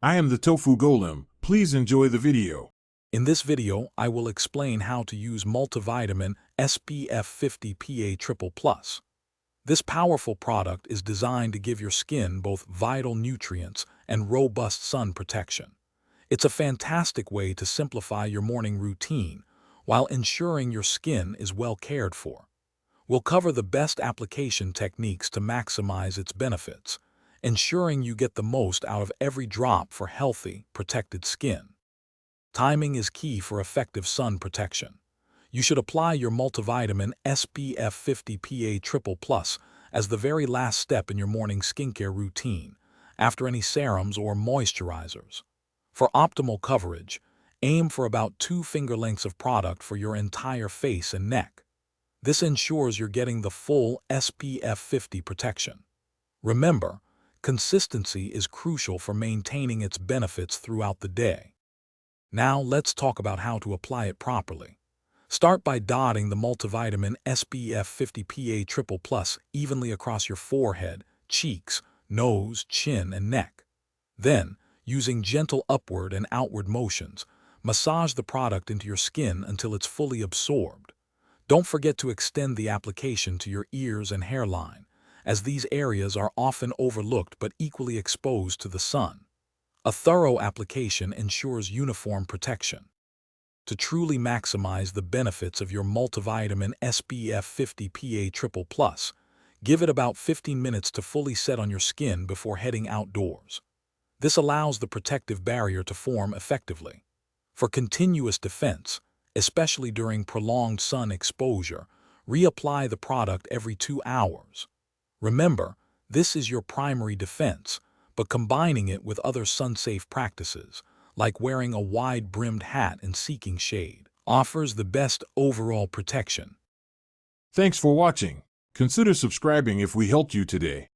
I am the Tofu Golem. Please enjoy the video. In this video, I will explain how to use multivitamin SPF 50 PA++. This powerful product is designed to give your skin both vital nutrients and robust sun protection. It's a fantastic way to simplify your morning routine while ensuring your skin is well cared for. We'll cover the best application techniques to maximize its benefits, ensuring you get the most out of every drop for healthy, protected skin. Timing is key for effective sun protection. You should apply your multivitamin SPF 50 PA++ as the very last step in your morning skincare routine, after any serums or moisturizers. For optimal coverage, aim for about 2 finger lengths of product for your entire face and neck. This ensures you're getting the full SPF 50 protection. Remember, consistency is crucial for maintaining its benefits throughout the day. Now let's talk about how to apply it properly. Start by dotting the multivitamin SPF 50 PA++ evenly across your forehead, cheeks, nose, chin, and neck. Then, using gentle upward and outward motions, massage the product into your skin until it's fully absorbed. Don't forget to extend the application to your ears and hairline, as these areas are often overlooked but equally exposed to the sun. A thorough application ensures uniform protection. To truly maximize the benefits of your multivitamin SPF 50 PA++, give it about 15 minutes to fully set on your skin before heading outdoors. This allows the protective barrier to form effectively. For continuous defense, especially during prolonged sun exposure, reapply the product every 2 hours. Remember, this is your primary defense, but combining it with other sun-safe practices, like wearing a wide-brimmed hat and seeking shade, offers the best overall protection. Thanks for watching. Consider subscribing if we helped you today.